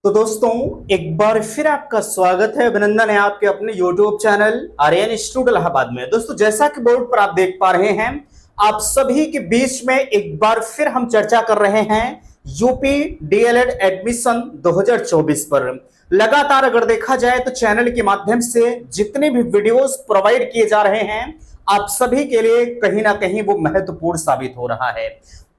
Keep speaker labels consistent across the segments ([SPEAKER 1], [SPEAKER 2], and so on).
[SPEAKER 1] तो दोस्तों एक बार फिर आपका स्वागत है, अभिनंदन है आपके अपने YouTube channel Aryan Institute Allahabad में। दोस्तों जैसा कि बोर्ड पर आप देख पा रहे हैं, आप सभी के बीच में एक बार फिर हम चर्चा कर रहे हैं यूपी डीएलएड एडमिशन 2024 पर। लगातार अगर देखा जाए तो चैनल के माध्यम से जितने भी वीडियोस प्रोवाइड किए जा रहे हैं आप सभी के लिए कहीं ना कहीं वो महत्वपूर्ण साबित हो रहा है।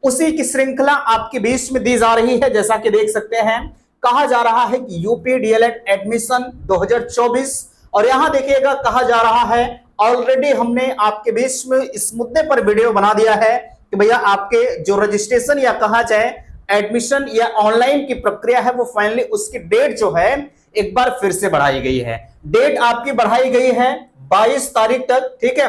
[SPEAKER 1] उसी की श्रृंखला आपके बीच में दी जा रही है। जैसा कि देख सकते हैं, कहा जा रहा है कि यूपी डीएलएड एडमिशन 2024, और यहां देखिएगा कहा जा रहा है ऑलरेडी हमने आपके बीच में इस मुद्दे पर वीडियो बना दिया है कि भैया आपके जो रजिस्ट्रेशन या कहा जाए एडमिशन या ऑनलाइन की प्रक्रिया है वो फाइनली उसकी डेट जो है एक बार फिर से बढ़ाई गई है। डेट आपकी बढ़ाई गई है 22 तारीख तक। ठीक है,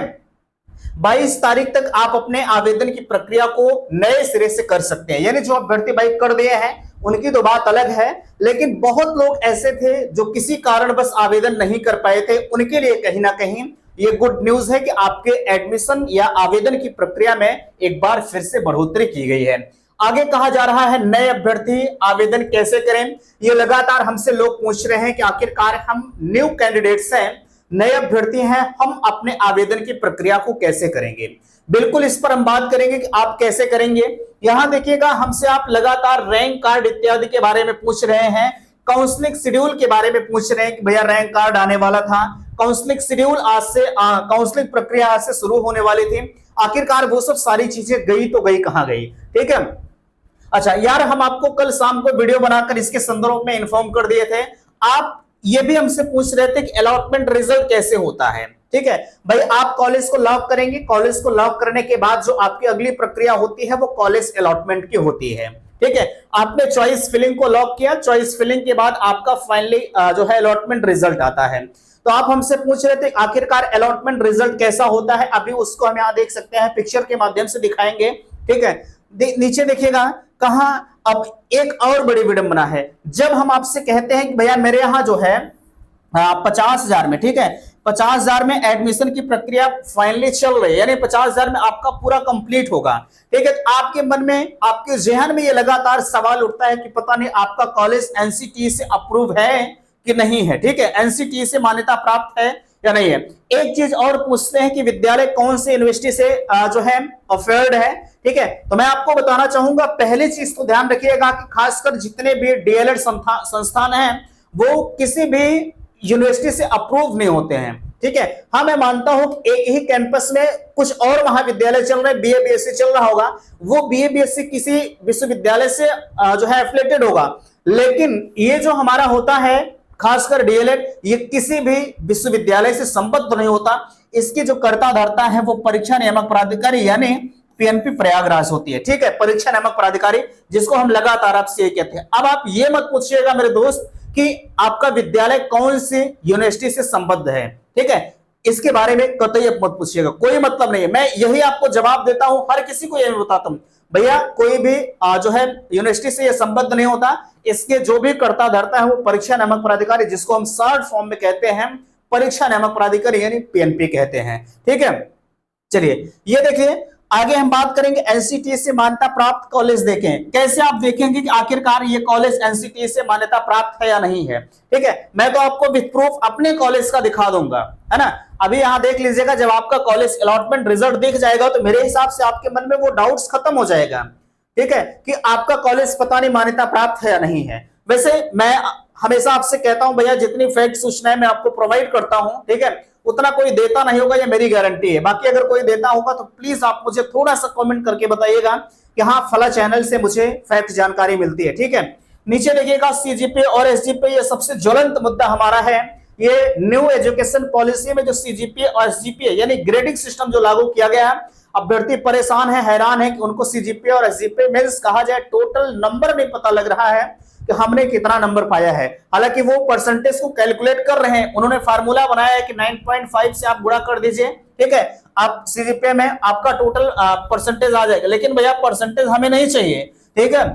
[SPEAKER 1] 22 तारीख तक आप अपने आवेदन की प्रक्रिया को नए सिरे से कर सकते हैं। यानी जो अभ्यर्थी भाई कर दिए हैं उनकी तो बात अलग है, लेकिन बहुत लोग ऐसे थे जो किसी कारण बस आवेदन नहीं कर पाए थे। उनके लिए कहीं ना कहीं ये गुड न्यूज है कि आपके एडमिशन या आवेदन की प्रक्रिया में एक बार फिर से बढ़ोतरी की गई है। आगे कहा जा रहा है नए अभ्यर्थी आवेदन कैसे करें। ये लगातार हमसे लोग पूछ रहे हैं कि आखिरकार हम न्यू कैंडिडेट्स हैं, नए अभ्यर्थी हैं, हम अपने आवेदन की प्रक्रिया को कैसे करेंगे। बिल्कुल इस पर हम बात करेंगे कि आप कैसे करेंगे। यहां देखिएगा हमसे आप लगातार रैंक कार्ड इत्यादि के बारे में पूछ रहे हैं, काउंसलिंग शेड्यूल के बारे में पूछ रहे हैं कि भैया रैंक कार्ड आने वाला था, काउंसलिंग शेड्यूल आज से काउंसलिंग प्रक्रिया आज से शुरू होने वाली थी। आखिरकार वो सब सारी चीजें गई तो गई कहां गई। ठीक है, अच्छा यार हम आपको कल शाम को वीडियो बनाकर इसके संदर्भ में इन्फॉर्म कर दिए थे। आप ये भी हमसे पूछ रहे थे कि अलॉटमेंट रिजल्ट कैसे होता है। ठीक है भाई, आप कॉलेज को लॉक करेंगे, कॉलेज को लॉक करने के बाद जो आपकी अगली प्रक्रिया होती है वो कॉलेज अलॉटमेंट की होती है। ठीक है, आपने चॉइस फिलिंग को लॉक किया, चॉइस फिलिंग के बाद आपका फाइनली जो है अलॉटमेंट रिजल्ट आता है। तो आप हमसे पूछ रहे थे आखिरकार अलॉटमेंट रिजल्ट कैसा होता है। अभी उसको हम यहाँ देख सकते हैं, पिक्चर के माध्यम से दिखाएंगे। ठीक है, नीचे देखिएगा कहां अब एक और बड़ी विडंबना है। जब हम आपसे कहते हैं कि भैया मेरे यहाँ जो है 50,000 में, ठीक है 50,000 में एडमिशन की प्रक्रिया फाइनली चल रही है, यानी 50,000 में आपका पूरा कंप्लीट होगा। ठीक है, आपके मन में आपके जहन में ये लगातार सवाल उठता है कि पता नहीं आपका कॉलेज एनसीटीई से अप्रूव है कि नहीं है। ठीक है, एनसीटीई से मान्यता प्राप्त है या नहीं है। एक चीज और पूछते हैं कि विद्यालय कौन से यूनिवर्सिटी से जो है अफेयर्ड है। ठीक है, तो मैं आपको बताना चाहूंगा, पहली चीज तो ध्यान रखिएगा कि खासकर जितने भी डीएलएड संस्थान हैं वो किसी भी यूनिवर्सिटी से अप्रूव नहीं होते हैं। ठीक है, हाँ मैं मानता हूं कि एक ही कैंपस में कुछ और महाविद्यालय चल रहे हैं, बीए बीएससी चल रहा होगा, वो बीए बीएससी किसी विश्वविद्यालय से जो है एफिलिएटेड होगा, लेकिन ये जो हमारा होता है खासकर डीएलएड ये किसी भी विश्वविद्यालय से संबद्ध नहीं होता। इसकी जो कर्ता धर्ता है वो परीक्षा नियामक प्राधिकारी यानी पीएनपी प्रयागराज होती है। ठीक है, परीक्षा नियामक प्राधिकारी, जिसको हम लगातार आपसे ये कहते हैं। अब आप ये मत पूछिएगा मेरे दोस्त कि आपका विद्यालय कौन सी यूनिवर्सिटी से संबद्ध है। ठीक है, इसके बारे में कतई मत पूछिएगा, कोई मतलब नहीं है। मैं यही आपको जवाब देता हूं, हर किसी को यही बताता हूं, भैया कोई भी जो है यूनिवर्सिटी से ये संबद्ध नहीं होता। इसके जो भी कर्ता धर्ता है वो परीक्षा नियामक प्राधिकारी, जिसको हम शॉर्ट फॉर्म में कहते हैं परीक्षा नियामक प्राधिकारी यानी पीएनपी कहते हैं। ठीक है, चलिए ये देखिए आगे हम बात करेंगे एनसीटीई से मान्यता प्राप्त कॉलेज। देखें कैसे आप देखेंगे कि आखिरकार ये कॉलेज एनसीटीई से मान्यता प्राप्त है या नहीं है। ठीक है, मैं तो आपको विद प्रूफ अपने कॉलेज का दिखा दूंगा, है ना। अभी यहां देख लीजिएगा, जब आपका कॉलेज अलॉटमेंट रिजल्ट दिख जाएगा तो मेरे हिसाब से आपके मन में वो डाउट्स खत्म हो जाएगा। ठीक है, कि आपका कॉलेज पता नहीं मान्यता प्राप्त है या नहीं है। वैसे मैं हमेशा आपसे कहता हूं भैया जितनी फैक्ट सूचनाएं मैं आपको प्रोवाइड करता हूं, ठीक है, उतना कोई देता नहीं होगा, ये मेरी गारंटी है। बाकी अगर कोई देता होगा तो प्लीज आप मुझे थोड़ा सा कमेंट करके बताइएगा कि हाँ फला चैनल से मुझे फैक्ट जानकारी मिलती है। ठीक है, नीचे देखिएगा सीजीपीए और एसजीपीए, ये सबसे ज्वलंत मुद्दा हमारा है। ये न्यू एजुकेशन पॉलिसी में जो सीजीपीए और एसजीपीए यानी ग्रेडिंग सिस्टम जो लागू किया गया है, अभ्यर्थी परेशान है, हैरान है कि उनको सीजीपीए और एसजीपीए मींस कहा जाए टोटल नंबर नहीं पता लग रहा है कि हमने कितना नंबर पाया है। हालांकि वो परसेंटेज को कैलकुलेट कर रहे हैं, उन्होंने फार्मूला बनाया है कि 9.5 से आप गुणा कर दीजिए। ठीक है, आप सीजीपीए में आपका टोटल परसेंटेज आ जाएगा, लेकिन भैया परसेंटेज हमें नहीं चाहिए। ठीक है,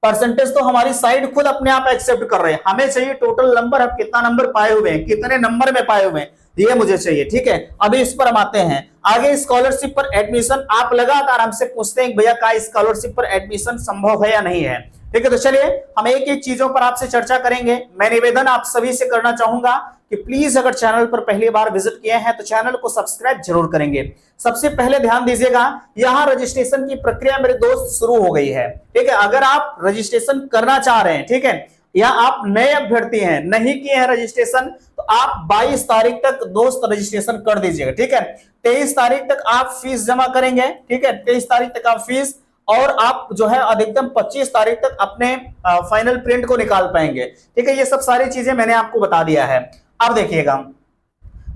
[SPEAKER 1] परसेंटेज तो हमारी साइड खुद अपने आप एक्सेप्ट कर रहे हैं, हमें चाहिए टोटल नंबर, आप कितना नंबर पाए हुए हैं, कितने नंबर में पाए हुए हैं, ये मुझे चाहिए। ठीक है, अभी इस पर हम आते हैं। आगे स्कॉलरशिप पर एडमिशन, आप लगातार हमसे पूछते हैं भैया का स्कॉलरशिप पर एडमिशन संभव है या नहीं है। ठीक है, तो चलिए हम एक एक चीजों पर आपसे चर्चा करेंगे। मैं निवेदन आप सभी से करना चाहूंगा कि प्लीज अगर चैनल पर पहली बार विजिट किए हैं तो चैनल को सब्सक्राइब जरूर करेंगे। सबसे पहले ध्यान दीजिएगा, यहां रजिस्ट्रेशन की प्रक्रिया मेरे दोस्त शुरू हो गई है। ठीक है, अगर आप रजिस्ट्रेशन करना चाह रहे हैं, ठीक है, या आप नए अभ्यर्थी हैं, नहीं किए हैं रजिस्ट्रेशन, तो आप 22 तारीख तक दोस्त रजिस्ट्रेशन कर दीजिएगा। ठीक है, 23 तारीख तक आप फीस जमा करेंगे। ठीक है, 23 तारीख तक आप फीस, और आप जो है अधिकतम 25 तारीख तक अपने फाइनल प्रिंट को निकाल पाएंगे। ठीक है, ये सब सारी चीजें मैंने आपको बता दिया है। अब देखिएगा,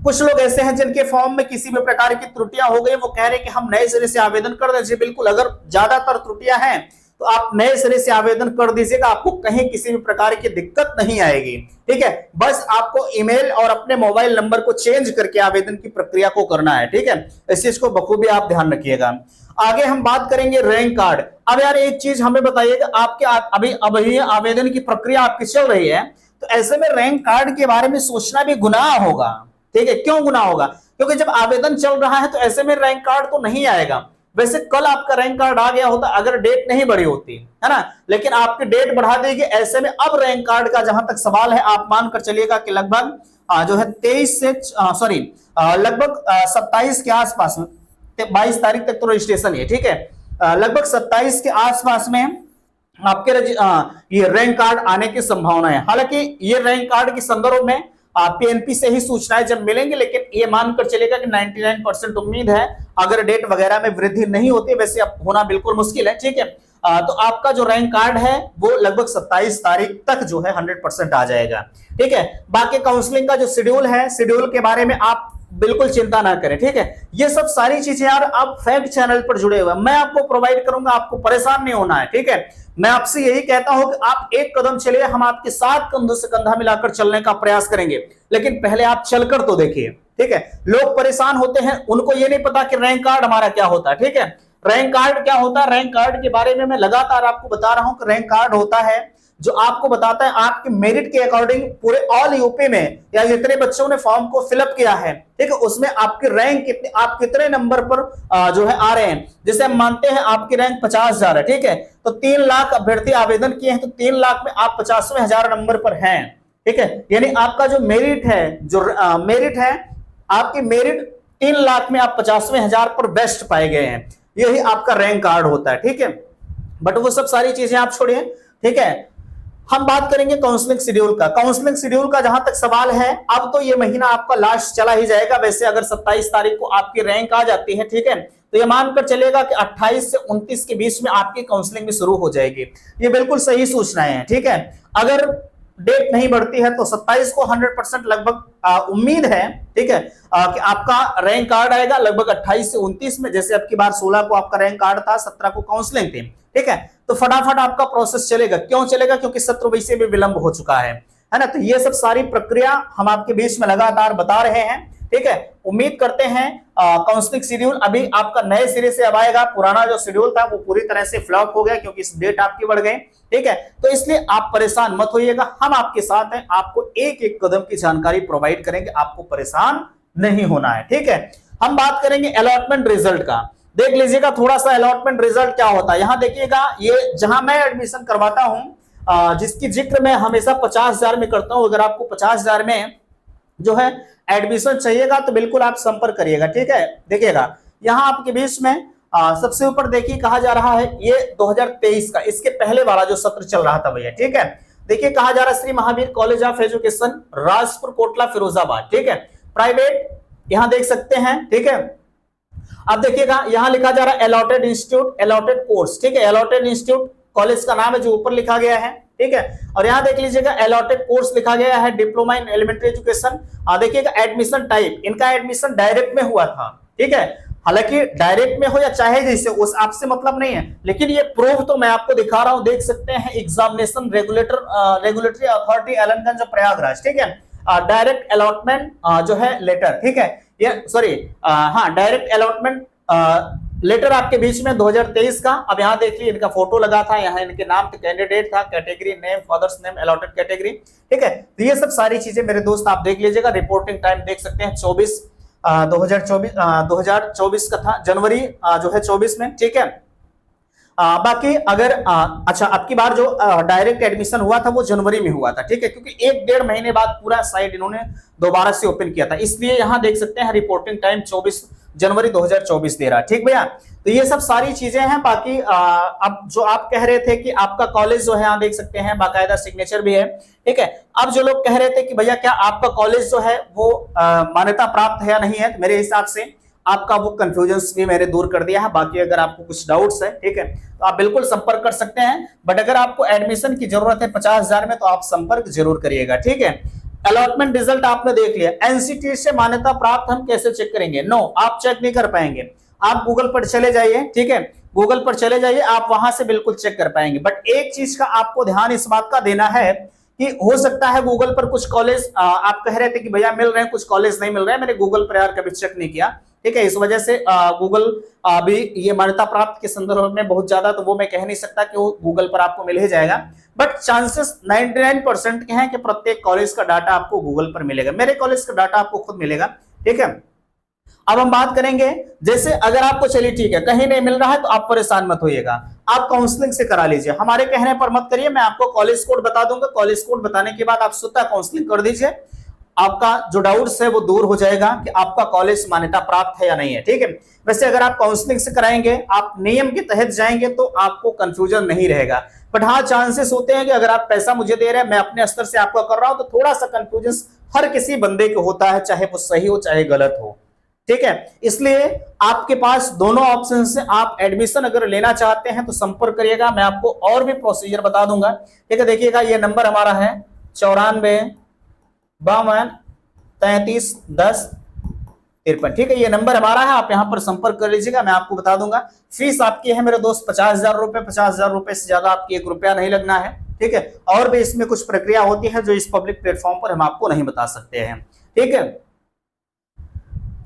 [SPEAKER 1] कुछ लोग ऐसे हैं जिनके फॉर्म में किसी भी प्रकार की त्रुटियां हो गई, वो कह रहे हैं कि हम नए सिरे से आवेदन कर दें। जी बिल्कुल, अगर ज्यादातर त्रुटियां हैं तो आप नए सिरे से आवेदन कर दीजिएगा, आपको कहीं किसी भी प्रकार की दिक्कत नहीं आएगी। ठीक है, बस आपको ईमेल और अपने मोबाइल नंबर को चेंज करके आवेदन की प्रक्रिया को करना है। ठीक है, इस चीज को बखूबी आप ध्यान रखिएगा। आगे हम बात करेंगे रैंक कार्ड। अब यार एक चीज हमें बताइएगा, आपके अभी आवेदन की प्रक्रिया आपकी चल रही है, तो ऐसे में रैंक कार्ड के बारे में सोचना भी गुनाह होगा। ठीक है, क्यों गुनाह होगा? क्योंकि जब आवेदन चल रहा है तो ऐसे में रैंक कार्ड तो नहीं आएगा। वैसे कल आपका रैंक कार्ड आ गया होता अगर डेट नहीं बढ़ी होती, है ना, लेकिन आपकी डेट बढ़ा देगी। ऐसे में अब रैंक कार्ड का जहां तक सवाल है, आप मानकर चलिएगा कि लगभग जो है 23 से लगभग 27 के आसपास में, 22 तारीख तक तो रजिस्ट्रेशन है। ठीक है, लगभग 27 के आसपास में आपके ये रैंक कार्ड आने की संभावना है। हालांकि ये रैंक कार्ड के संदर्भ में पीएनपी से ही सूचनाएं जब मिलेंगे, लेकिन ये मानकर चलेगा कि 99% उम्मीद है, अगर डेट वगैरह में वृद्धि नहीं होती, वैसे अब होना बिल्कुल मुश्किल है। ठीक है, तो आपका जो रैंक कार्ड है वो लगभग 27 तारीख तक जो है 100% आ जाएगा। ठीक है, बाकी काउंसलिंग का जो शेड्यूल है, शेड्यूल के बारे में आप बिल्कुल चिंता ना करें। ठीक है, ये सब सारी चीजें यार आप फैक्ट चैनल पर जुड़े हुए, मैं आपको प्रोवाइड करूंगा, आपको परेशान नहीं होना है। ठीक है, मैं आपसे यही कहता हूं कि आप एक कदम चलिए, हम आपके साथ कंधों से कंधा मिलाकर चलने का प्रयास करेंगे, लेकिन पहले आप चलकर तो देखिए। ठीक है, लोग परेशान होते हैं, उनको ये नहीं पता कि रैंक कार्ड हमारा क्या होता है। ठीक है, रैंक कार्ड क्या होता है, रैंक कार्ड के बारे में मैं लगातार आपको बता रहा हूं कि रैंक कार्ड होता है जो आपको बताता है आपके मेरिट के अकॉर्डिंग पूरे ऑल यूपी में या जितने बच्चों ने फॉर्म को फिलअप किया है, ठीक है, उसमें आपकी रैंक कितने, आप कितने नंबर पर जो है आ रहे हैं। जैसे हम मानते हैं आपकी रैंक 50,000 है। ठीक है, तो 3 लाख अभ्यर्थी आवेदन किए हैं, तो 3 लाख में आप 50,000 नंबर पर हैं। ठीक है, यानी आपका जो मेरिट है, जो मेरिट है, आपकी मेरिट 3 लाख में आप 50,000 पर बेस्ट पाए गए हैं, यही आपका रैंक कार्ड होता है। ठीक है, बट वो सब सारी चीजें आप छोड़िए। ठीक है, हम बात करेंगे काउंसलिंग शेड्यूल का। काउंसलिंग शेड्यूल का जहां तक सवाल है, अब तो ये महीना आपका लास्ट चला ही जाएगा। वैसे अगर 27 तारीख को आपकी रैंक आ जाती है, ठीक है, तो ये मानकर चलेगा कि 28 से 29 के बीच में आपकी काउंसलिंग भी शुरू हो जाएगी। ये बिल्कुल सही सूचनाएं हैं। ठीक है, अगर डेट नहीं बढ़ती है तो 27 को 100% लगभग उम्मीद है। ठीक है, कि आपका रैंक कार्ड आएगा लगभग 28 से 29 में। जैसे अब की बार 16 को आपका रैंक कार्ड था, 17 को काउंसलिंग थी। ठीक है, तो फटाफट आपका प्रोसेस चलेगा। क्यों चलेगा? क्योंकि सत्र वैसे भी विलंब हो चुका है ना। तो ये सब सारी प्रक्रिया हम आपके बीच में लगातार बता रहे हैं। ठीक है, उम्मीद करते हैं काउंसलिंग शेड्यूल अभी आपका नए सिरे से अब आएगा। पुराना जो शेड्यूल था वो पूरी तरह से फ्लॉप हो गया क्योंकि इस डेट आपकी बढ़ गई। ठीक है, तो इसलिए आप परेशान मत होइएगा, हम आपके साथ हैं, आपको एक एक कदम की जानकारी प्रोवाइड करेंगे, आपको परेशान नहीं होना है। ठीक है, हम बात करेंगे अलॉटमेंट रिजल्ट का। देख लीजिएगा थोड़ा सा अलॉटमेंट रिजल्ट क्या होता है। यहां देखिएगा, ये जहां मैं एडमिशन करवाता हूं, जिसकी जिक्र मैं हमेशा 50,000 में करता हूं। अगर आपको 50,000 में जो है एडमिशन चाहिएगा तो बिल्कुल आप संपर्क करिएगा। ठीक है, देखिएगा यहां आपके बीच में सबसे ऊपर देखिए कहा जा रहा है, ये 2023 का, इसके पहले वाला जो सत्र चल रहा था भैया। ठीक है, देखिए कहा जा रहा है Shri Mahavir college of education, Rajpur Kotla Firozabad. ठीक है, प्राइवेट, यहां देख सकते हैं। ठीक है, अब देखिएगा यहां लिखा जा रहा है अलॉटेड इंस्टीट्यूट, अलॉटेड कोर्स। ठीक है, अलॉटेड इंस्टीट्यूट कॉलेज का नाम है जो ऊपर लिखा गया है। ठीक है, और यहां देख लीजिएगा अलॉटेड कोर्स लिखा गया है, डिप्लोमा इन एलिमेंट्री एजुकेशन। देखिएगा एडमिशन टाइप, इनका एडमिशन डायरेक्ट में हुआ था। ठीक है, हालांकि डायरेक्ट में हो या चाहे जैसे, उस आपसे मतलब नहीं है, लेकिन ये प्रूफ तो मैं आपको दिखा रहा हूं, देख सकते हैं, examination regulatory authority Allenganj Prayagraj. ठीक है, डायरेक्ट अलॉटमेंट जो है लेटर। ठीक है, ये सॉरी हाँ, डायरेक्ट अलॉटमेंट लेटर आपके बीच में 2023 का। अब यहाँ देखिए इनका फोटो लगा था, यहाँ इनके नाम कैंडिडेट था, category name, father's name, allotted category. ठीक है, तो ये सब सारी चीजें मेरे दोस्त आप देख लीजिएगा। रिपोर्टिंग टाइम देख सकते हैं 2024 का था, जनवरी जो है 24 में। ठीक है, बाकी अगर अच्छा, अब की बार जो डायरेक्ट एडमिशन हुआ था वो जनवरी में हुआ था, ठीक है, क्योंकि 1-1.5 महीने बाद पूरा साइट इन्होंने दोबारा से ओपन किया था, इसलिए यहां देख सकते हैं रिपोर्टिंग टाइम 24 जनवरी 2024 दे रहा है। ठीक भैया, तो ये सब सारी चीजें हैं। बाकी अब जो आप कह रहे थे कि आपका कॉलेज जो है, यहाँ देख सकते हैं बाकायदा सिग्नेचर भी है। ठीक है, अब जो लोग कह रहे थे कि भैया क्या आपका कॉलेज जो है वो मान्यता प्राप्त है या नहीं है, तो मेरे हिसाब से आपका वो कंफ्यूजन भी मैंने दूर कर दिया है। बाकी अगर आपको कुछ डाउट्स है, ठीक है, तो आप बिल्कुल संपर्क कर सकते हैं। बट अगर आपको एडमिशन की जरूरत है 50,000 में, तो आप संपर्क जरूर करिएगा। ठीक है, अलॉटमेंट रिजल्ट आपने देख लिया, एनसीटी से मान्यता प्राप्त हम कैसे चेक करेंगे? नो, आप चेक नहीं कर पाएंगे। आप गूगल पर चले जाइए, ठीक है, गूगल पर चले जाइए, आप वहां से बिल्कुल चेक कर पाएंगे। बट एक चीज का आपको ध्यान इस बात का देना है कि हो सकता है गूगल पर कुछ कॉलेज आप कह रहे थे कि भैया मिल रहे हैं, कुछ कॉलेज नहीं मिल रहे हैं। मैंने गूगल पर यार कभी चेक नहीं किया, ठीक है, इस वजह से गूगल अभी ये मान्यता प्राप्त के संदर्भ में बहुत ज्यादा तो वो मैं कह नहीं सकता कि वो गूगल पर आपको मिल ही जाएगा। बट चांसेस 99% के हैं कि प्रत्येक कॉलेज का डाटा आपको गूगल पर मिलेगा। मेरे कॉलेज का डाटा आपको खुद मिलेगा। ठीक है, अब हम बात करेंगे, जैसे अगर आपको चलिए ठीक है कहीं नहीं मिल रहा है तो आप परेशान मत होइएगा, आप काउंसलिंग से करा लीजिए, हमारे कहने पर मत करिए। मैं आपको कॉलेज कोड बता दूंगा, कॉलेज कोड बताने के बाद आप स्वतः काउंसलिंग कर दीजिए, आपका जो डाउट्स है वो दूर हो जाएगा कि आपका कॉलेज मान्यता प्राप्त है या नहीं है। ठीक है, वैसे अगर आप काउंसलिंग से कराएंगे, आप नियम के तहत जाएंगे तो आपको कंफ्यूजन नहीं रहेगा। बट हाँ, चांसेस होते हैं कि अगर आप पैसा मुझे दे रहे हैं, मैं अपने स्तर से आपका कर रहा हूं, तो थोड़ा सा कंफ्यूजन हर किसी बंदे को होता है, चाहे वो सही हो चाहे गलत हो। ठीक है, इसलिए आपके पास दोनों ऑप्शन से आप एडमिशन अगर लेना चाहते हैं तो संपर्क करिएगा, मैं आपको और भी प्रोसीजर बता दूंगा। ठीक है, देखिएगा ये नंबर हमारा है 94-52-33-10-53। ठीक है, ये नंबर हमारा है, आप यहां पर संपर्क कर लीजिएगा, मैं आपको बता दूंगा। फीस आपकी है मेरे दोस्त 50,000 रुपए, 50,000 रुपए से ज्यादा आपकी 1 रुपया नहीं लगना है। ठीक है, और भी इसमें कुछ प्रक्रिया होती है जो इस पब्लिक प्लेटफॉर्म पर हम आपको नहीं बता सकते हैं। ठीक है,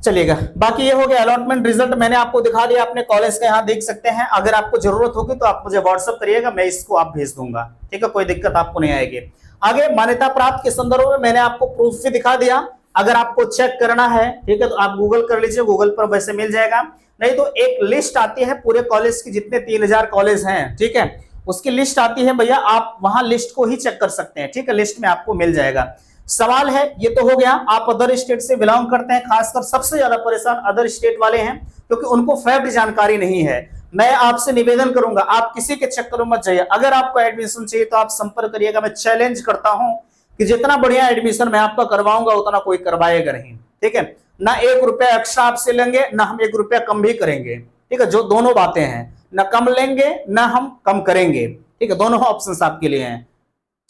[SPEAKER 1] चलिएगा, बाकी ये हो गया अलॉटमेंट रिजल्ट, मैंने आपको दिखा दिया, अपने कॉलेज का यहाँ देख सकते हैं। अगर आपको जरूरत होगी तो आप मुझे व्हाट्सअप करिएगा, मैं इसको आप भेज दूंगा। ठीक है, कोई दिक्कत आपको नहीं आएगी। आगे मान्यता प्राप्त के संदर्भ में मैंने आपको प्रूफ भी दिखा दिया, अगर आपको चेक करना है, ठीक है, तो आप गूगल कर लीजिए, गूगल पर वैसे मिल जाएगा। नहीं तो एक लिस्ट आती है पूरे कॉलेज की, जितने 3000 कॉलेज हैं, ठीक है, उसकी लिस्ट आती है भैया, आप वहां लिस्ट को ही चेक कर सकते हैं। ठीक है, लिस्ट में आपको मिल जाएगा। सवाल है, ये तो हो गया, आप अदर स्टेट से बिलोंग करते हैं, खासकर सबसे ज्यादा परेशान अदर स्टेट वाले हैं, क्योंकि उनको फैक्ट जानकारी नहीं है। मैं आपसे निवेदन करूंगा, आप किसी के चक्कर में मत जाइए, अगर आपको एडमिशन चाहिए तो आप संपर्क करिएगा। मैं चैलेंज करता हूं कि जितना बढ़िया एडमिशन मैं आपका करवाऊंगा उतना कोई करवाएगा नहीं। ठीक है, ना 1 रुपया एक्स्ट्रा आपसे लेंगे, ना हम 1 रुपया कम भी करेंगे। ठीक है, जो दोनों बातें हैं, ना कम लेंगे ना हम कम करेंगे। ठीक है, दोनों ऑप्शन आपके लिए हैं।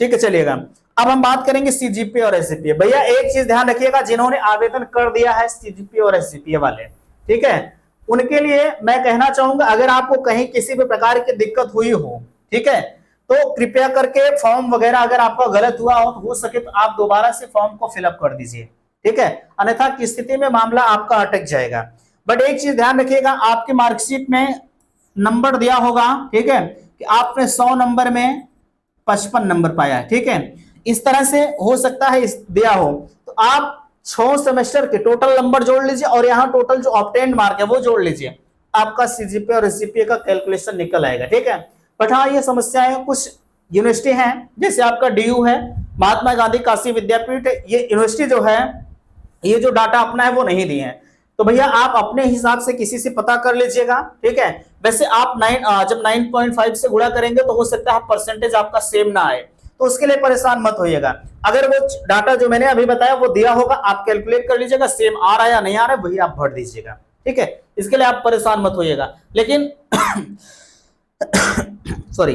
[SPEAKER 1] ठीक है, चलिएगा, अब हम बात करेंगे सीजीपीए और एसजीपीए। भैया एक चीज ध्यान रखिएगा, जिन्होंने आवेदन कर दिया है सीजीपीए और एसजीपीए वाले, ठीक है, उनके लिए मैं कहना चाहूंगा, अगर आपको कहीं किसी भी प्रकार की दिक्कत हुई हो, ठीक है, तो कृपया करके फॉर्म वगैरह अगर आपका गलत हुआ हो सके तो आप दोबारा से फॉर्म को फिलअप कर दीजिए। ठीक है, अन्यथा की स्थिति में मामला आपका अटक जाएगा। बट एक चीज ध्यान रखिएगा, आपकी मार्कशीट में नंबर दिया होगा, ठीक है, कि आपने 100 नंबर में 55 नंबर पाया है। ठीक है, इस तरह से हो सकता है इस दिया हो, तो आप 6 सेमेस्टर के टोटल नंबर जोड़ लीजिए और यहाँ टोटल जो ऑब्टेन्ड मार्क है वो जोड़ लीजिए, आपका सीजीपीए और एसजीपीए का कैलकुलेशन निकल आएगा। ठीक है, बट हाँ, ये समस्याएं कुछ यूनिवर्सिटी हैं, जैसे आपका डीयू है, महात्मा गांधी काशी विद्यापीठ, ये यूनिवर्सिटी जो है, ये जो डाटा अपना है वो नहीं दिए हैं, तो भैया आप अपने हिसाब से किसी से पता कर लीजिएगा। ठीक है, वैसे आप जब 9.5 से गुणा करेंगे तो हो सकता है परसेंटेज आपका सेम ना आए, तो उसके लिए परेशान मत होइएगा। अगर वो डाटा जो मैंने अभी बताया वो दिया होगा, आप कैलकुलेट कर लीजिएगा, सेम आ रहा है या नहीं आ रहा है वही आप भर दीजिएगा। ठीक है, इसके लिए आप परेशान मत होइएगा। लेकिन सॉरी,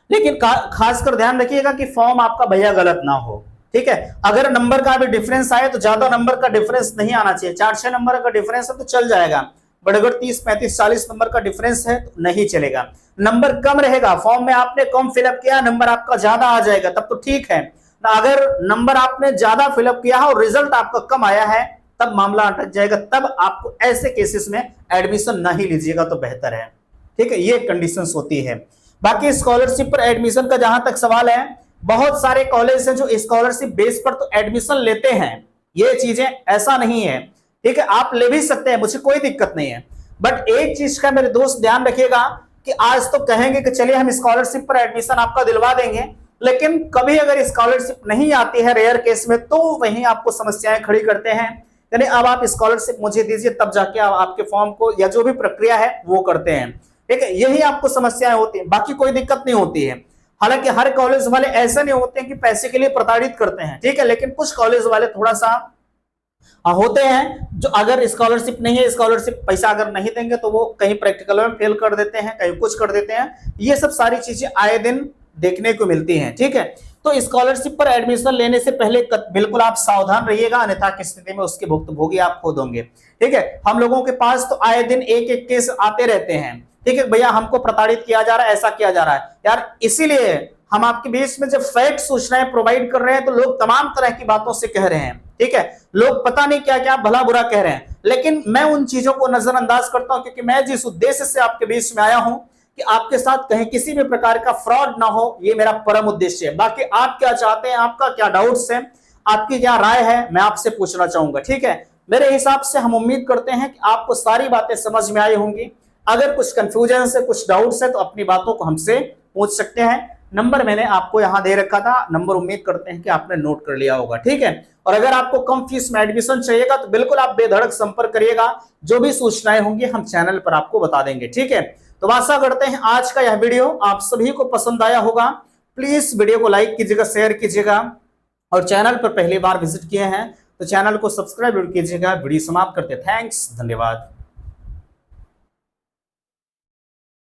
[SPEAKER 1] लेकिन खासकर ध्यान रखिएगा कि फॉर्म आपका भैया गलत ना हो। ठीक है, अगर नंबर का भी डिफरेंस आए तो ज्यादा नंबर का डिफरेंस नहीं आना चाहिए, 4-6 नंबर का डिफरेंस है तो चल जाएगा, बट अगर 30-35-40 नंबर का डिफरेंस है तो नहीं चलेगा। नंबर कम रहेगा, फॉर्म में आपने कम फिलअप किया, नंबर आपका ज्यादा आ जाएगा, तब तो ठीक है ना। अगर नंबर आपने ज्यादा फिलअप किया है और रिजल्ट आपका कम आया है, तब मामला अटक जाएगा, तब आपको ऐसे केसेस में एडमिशन नहीं लीजिएगा तो बेहतर है। ठीक है, ये कंडीशंस होती है। बाकी स्कॉलरशिप पर एडमिशन का जहां तक सवाल है, बहुत सारे कॉलेज हैं जो स्कॉलरशिप बेस पर तो एडमिशन लेते हैं, ये चीजें ऐसा नहीं है। ठीक है, आप ले भी सकते हैं, मुझे कोई दिक्कत नहीं है, बट एक चीज का मेरे दोस्त ध्यान रखिएगा कि आज तो कहेंगे कि चलिए हम स्कॉलरशिप पर एडमिशन आपका दिलवा देंगे, लेकिन कभी अगर स्कॉलरशिप नहीं आती है रेयर केस में, तो वहीं आपको समस्याएं खड़ी करते हैं। यानी अब आप स्कॉलरशिप मुझे दीजिए, तब जाके आप आपके फॉर्म को या जो भी प्रक्रिया है वो करते हैं। ठीक है, यही आपको समस्याएं होती है, बाकी कोई दिक्कत नहीं होती है। हालांकि हर कॉलेज वाले ऐसे नहीं होते हैं कि पैसे के लिए प्रताड़ित करते हैं, ठीक है, लेकिन कुछ कॉलेज वाले थोड़ा सा होते हैं जो अगर स्कॉलरशिप नहीं है, स्कॉलरशिप पैसा अगर नहीं देंगे तो वो कहीं प्रैक्टिकल में फेल कर देते हैं, कहीं कुछ कर देते हैं। ये सब सारी चीजें आए दिन देखने को मिलती हैं। ठीक है, तो स्कॉलरशिप पर एडमिशन लेने से पहले बिल्कुल आप सावधान रहिएगा, अन्यथा की स्थिति में उसके भुगतान आप खुद होंगे। ठीक है, हम लोगों के पास तो आए दिन एक एक केस आते रहते हैं। ठीक है भैया, हमको प्रताड़ित किया जा रहा है, ऐसा किया जा रहा है यार। इसीलिए हम आपके बीच में जब फैक्ट सूचनाएं प्रोवाइड कर रहे हैं तो लोग तमाम तरह की बातों से कह रहे हैं। ठीक है, लोग पता नहीं क्या क्या भला बुरा कह रहे हैं, लेकिन मैं उन चीजों को नजरअंदाज करता हूं, क्योंकि मैं जिस उद्देश्य से आपके बीच में आया हूं कि आपके साथ कहीं किसी भी प्रकार का फ्रॉड ना हो, ये मेरा परम उद्देश्य है। बाकी आप क्या चाहते हैं, आपका क्या डाउट्स है, आपकी क्या राय है, मैं आपसे पूछना चाहूंगा। ठीक है, मेरे हिसाब से हम उम्मीद करते हैं कि आपको सारी बातें समझ में आई होंगी। अगर कुछ कंफ्यूजन है, कुछ डाउट्स है, तो अपनी बातों को हमसे पूछ सकते हैं। नंबर मैंने आपको यहां दे रखा था, नंबर उम्मीद करते हैं कि आपने नोट कर लिया होगा। ठीक है, और अगर आपको कम फीस में एडमिशन चाहिएगा तो बिल्कुल आप बेधड़क संपर्क करिएगा, जो भी सूचनाएं होंगी हम चैनल पर आपको बता देंगे। ठीक है, तो आशा करते हैं आज का यह वीडियो आप सभी को पसंद आया होगा। प्लीज वीडियो को लाइक कीजिएगा, शेयर कीजिएगा, और चैनल पर पहली बार विजिट किए हैं तो चैनल को सब्सक्राइब कीजिएगा। वीडियो समाप्त करते, थैंक्स, धन्यवाद।